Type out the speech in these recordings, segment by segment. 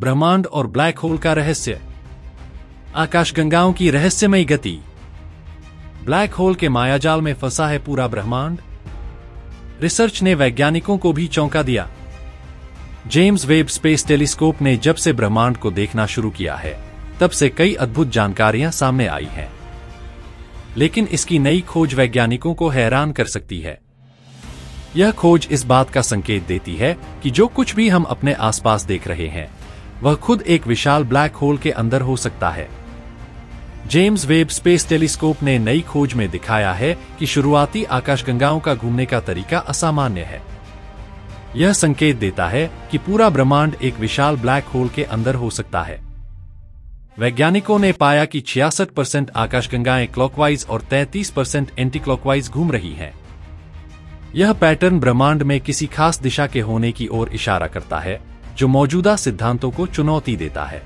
ब्रह्मांड और black hole का रहस्य। आकाशगंगाओं की रहस्यमयी गति। ब्लैक होल के मायाजाल में फंसा है पूरा ब्रह्मांड। रिसर्च ने वैज्ञानिकों को भी चौंका दिया। जेम्स वेब स्पेस टेलीस्कोप ने जब से ब्रह्मांड को देखना शुरू किया है, तब से कई अद्भुत जानकारियां सामने आई हैं। लेकिन इसकी नई खोज वैज्ञानिकों को हैरान कर सकती है। यह खोज इस बात का संकेत देती है कि जो कुछ भी हम अपने आसपास देख रहे हैं, वह खुद एक विशाल ब्लैक होल के अंदर हो सकता है। जेम्स वेब स्पेस टेलीस्कोप ने नई खोज में दिखाया है कि शुरुआती आकाशगंगाओं का घूमने का तरीका असामान्य है। यह संकेत देता है कि पूरा ब्रह्मांड एक विशाल ब्लैक होल के अंदर हो सकता है। वैज्ञानिकों ने पाया कि 66% आकाशगंगाएं क्लॉकवाइज और 33% एंटी क्लॉकवाइज घूम रही हैं। यह पैटर्न ब्रह्मांड में किसी खास दिशा के होने की ओर इशारा करता है, जो मौजूदा सिद्धांतों को चुनौती देता है।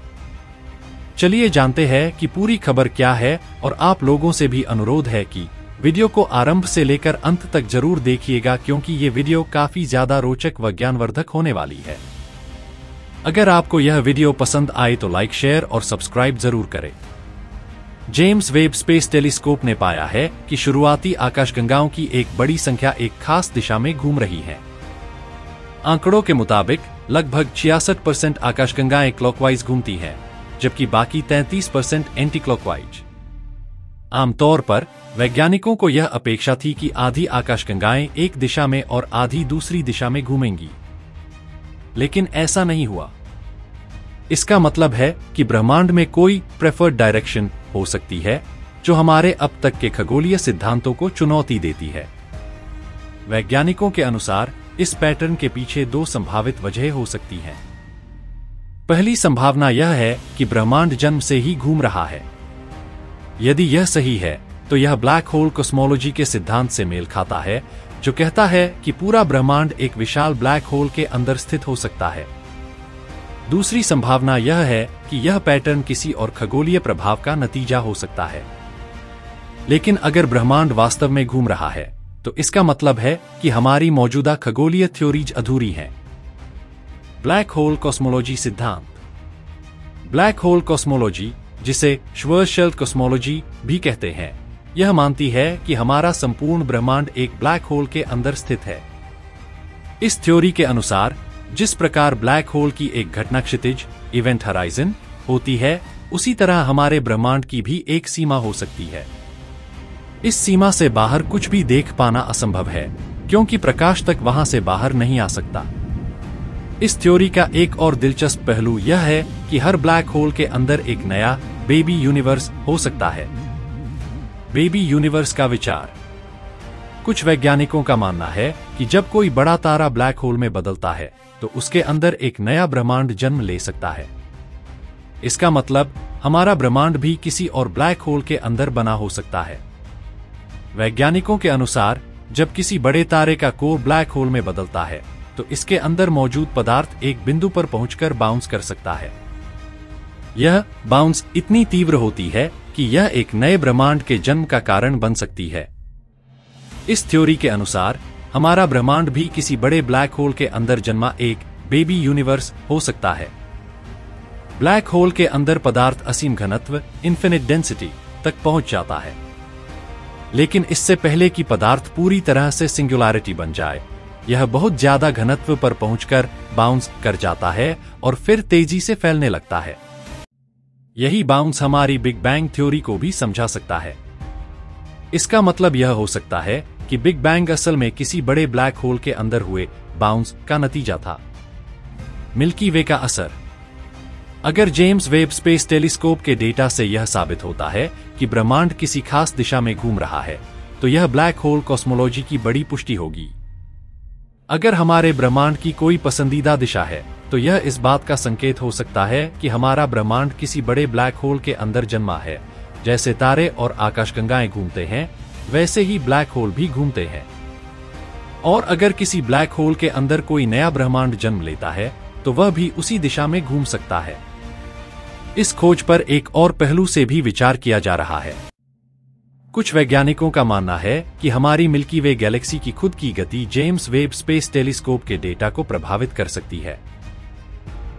चलिए जानते हैं कि पूरी खबर क्या है, और आप लोगों से भी अनुरोध है कि वीडियो को आरंभ से लेकर अंत तक जरूर देखिएगा, क्योंकि ये वीडियो काफी ज्यादा रोचक व ज्ञानवर्धक होने वाली है। अगर आपको यह वीडियो पसंद आए तो लाइक, शेयर और सब्सक्राइब जरूर करें। जेम्स वेब स्पेस टेलीस्कोप ने पाया है कि शुरुआती आकाशगंगाओं की एक बड़ी संख्या एक खास दिशा में घूम रही है। आंकड़ों के मुताबिक लगभग 66% आकाशगंगाएं क्लॉकवाइज घूमती हैं, जबकि बाकी 33% एंटी क्लॉकवाइज। आमतौर पर वैज्ञानिकों को यह अपेक्षा थी कि आधी आकाशगंगाएं एक दिशा में और आधी दूसरी दिशा में घूमेंगी, लेकिन ऐसा नहीं हुआ। इसका मतलब है कि ब्रह्मांड में कोई प्रेफर्ड डायरेक्शन हो सकती है, जो हमारे अब तक के खगोलीय सिद्धांतों को चुनौती देती है। वैज्ञानिकों के अनुसार इस पैटर्न के पीछे दो संभावित वजहें हो सकती हैं। पहली संभावना यह है कि ब्रह्मांड जन्म से ही घूम रहा है। यदि यह सही है, तो यह ब्लैक होल कॉस्मोलॉजी के सिद्धांत से मेल खाता है, जो कहता है कि पूरा ब्रह्मांड एक विशाल ब्लैक होल के अंदर स्थित हो सकता है। दूसरी संभावना यह है कि यह पैटर्न किसी और खगोलीय प्रभाव का नतीजा हो सकता है। लेकिन अगर ब्रह्मांड वास्तव में घूम रहा है, तो इसका मतलब है कि हमारी मौजूदा खगोलीय थ्योरीज अधूरी हैं। ब्लैक होल कॉस्मोलॉजी सिद्धांत। ब्लैक होल कॉस्मोलॉजी, जिसे श्वर्शेल्ड कॉस्मोलॉजी भी कहते हैं, यह मानती है कि हमारा संपूर्ण ब्रह्मांड एक ब्लैक होल के अंदर स्थित है। इस थ्योरी के अनुसार जिस प्रकार ब्लैक होल की एक घटना क्षितिज इवेंट हराइजन होती है, उसी तरह हमारे ब्रह्मांड की भी एक सीमा हो सकती है। इस सीमा से बाहर कुछ भी देख पाना असंभव है, क्योंकि प्रकाश तक वहां से बाहर नहीं आ सकता। इस थ्योरी का एक और दिलचस्प पहलू यह है कि हर ब्लैक होल के अंदर एक नया बेबी यूनिवर्स हो सकता है। बेबी यूनिवर्स का विचार। कुछ वैज्ञानिकों का मानना है कि जब कोई बड़ा तारा ब्लैक होल में बदलता है, तो उसके अंदर एक नया ब्रह्मांड जन्म ले सकता है। इसका मतलब हमारा ब्रह्मांड भी किसी और ब्लैक होल के अंदर बना हो सकता है। वैज्ञानिकों के अनुसार जब किसी बड़े तारे का कोर ब्लैक होल में बदलता है, तो इसके अंदर मौजूद पदार्थ एक बिंदु पर पहुंचकर बाउंस कर सकता है। यह बाउंस इतनी तीव्र होती है कि यह एक नए ब्रह्मांड के जन्म का कारण बन सकती है। इस थ्योरी के अनुसार हमारा ब्रह्मांड भी किसी बड़े ब्लैक होल के अंदर जन्मा एक बेबी यूनिवर्स हो सकता है। ब्लैक होल के अंदर पदार्थ असीम घनत्व इन्फिनिट डेंसिटी तक पहुंच जाता है, लेकिन इससे पहले कि पदार्थ पूरी तरह से सिंगुलैरिटी बन जाए, यह बहुत ज्यादा घनत्व पर पहुंचकर बाउंस कर जाता है और फिर तेजी से फैलने लगता है। यही बाउंस हमारी बिग बैंग थ्योरी को भी समझा सकता है। इसका मतलब यह हो सकता है कि बिग बैंग असल में किसी बड़े ब्लैक होल के अंदर हुए बाउंस का नतीजा था। मिल्की वे का असर। अगर जेम्स वेब स्पेस टेलीस्कोप के डेटा से यह साबित होता है कि ब्रह्मांड किसी खास दिशा में घूम रहा है, तो यह ब्लैक होल कॉस्मोलॉजी की बड़ी पुष्टि होगी। अगर हमारे ब्रह्मांड की कोई पसंदीदा दिशा है, तो यह इस बात का संकेत हो सकता है कि हमारा ब्रह्मांड किसी बड़े ब्लैक होल के अंदर जन्मा है। जैसे तारे और आकाशगंगाएं घूमते हैं, वैसे ही ब्लैक होल भी घूमते हैं। और अगर किसी ब्लैक होल के अंदर कोई नया ब्रह्मांड जन्म लेता है, तो वह भी उसी दिशा में घूम सकता है। इस खोज पर एक और पहलू से भी विचार किया जा रहा है। कुछ वैज्ञानिकों का मानना है कि हमारी मिल्की वे गैलेक्सी की खुद की गति जेम्स वेब स्पेस टेलीस्कोप के डेटा को प्रभावित कर सकती है।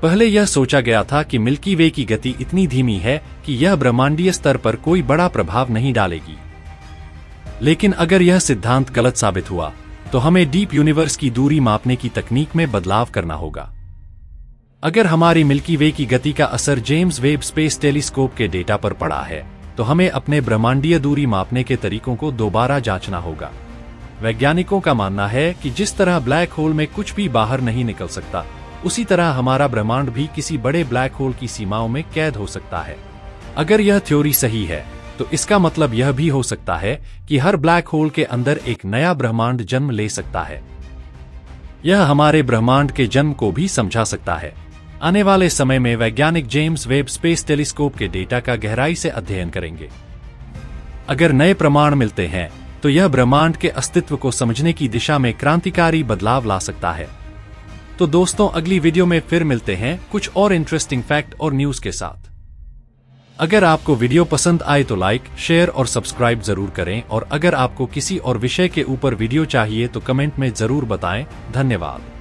पहले यह सोचा गया था कि मिल्की वे की गति इतनी धीमी है कि यह ब्रह्मांडीय स्तर पर कोई बड़ा प्रभाव नहीं डालेगी। लेकिन अगर यह सिद्धांत गलत साबित हुआ तो हमें डीप यूनिवर्स की दूरी मापने की तकनीक में बदलाव करना होगा। अगर हमारी मिल्की वे की गति का असर जेम्स वेब स्पेस टेलीस्कोप के डेटा पर पड़ा है तो हमें अपने ब्रह्मांडीय दूरी मापने के तरीकों को दोबारा जांचना होगा। वैज्ञानिकों का मानना है कि जिस तरह ब्लैक होल में कुछ भी बाहर नहीं निकल सकता, उसी तरह हमारा ब्रह्मांड भी किसी बड़े ब्लैक होल की सीमाओं में कैद हो सकता है। अगर यह थ्योरी सही है तो इसका मतलब यह भी हो सकता है कि हर ब्लैक होल के अंदर एक नया ब्रह्मांड जन्म ले सकता है। यह हमारे ब्रह्मांड के जन्म को भी समझा सकता है। आने वाले समय में वैज्ञानिक जेम्स वेब स्पेस टेलीस्कोप के डेटा का गहराई से अध्ययन करेंगे। अगर नए प्रमाण मिलते हैं तो यह ब्रह्मांड के अस्तित्व को समझने की दिशा में क्रांतिकारी बदलाव ला सकता है। तो दोस्तों, अगली वीडियो में फिर मिलते हैं कुछ और इंटरेस्टिंग फैक्ट और न्यूज के साथ। अगर आपको वीडियो पसंद आए तो लाइक, शेयर और सब्सक्राइब जरूर करें, और अगर आपको किसी और विषय के ऊपर वीडियो चाहिए तो कमेंट में जरूर बताएं। धन्यवाद।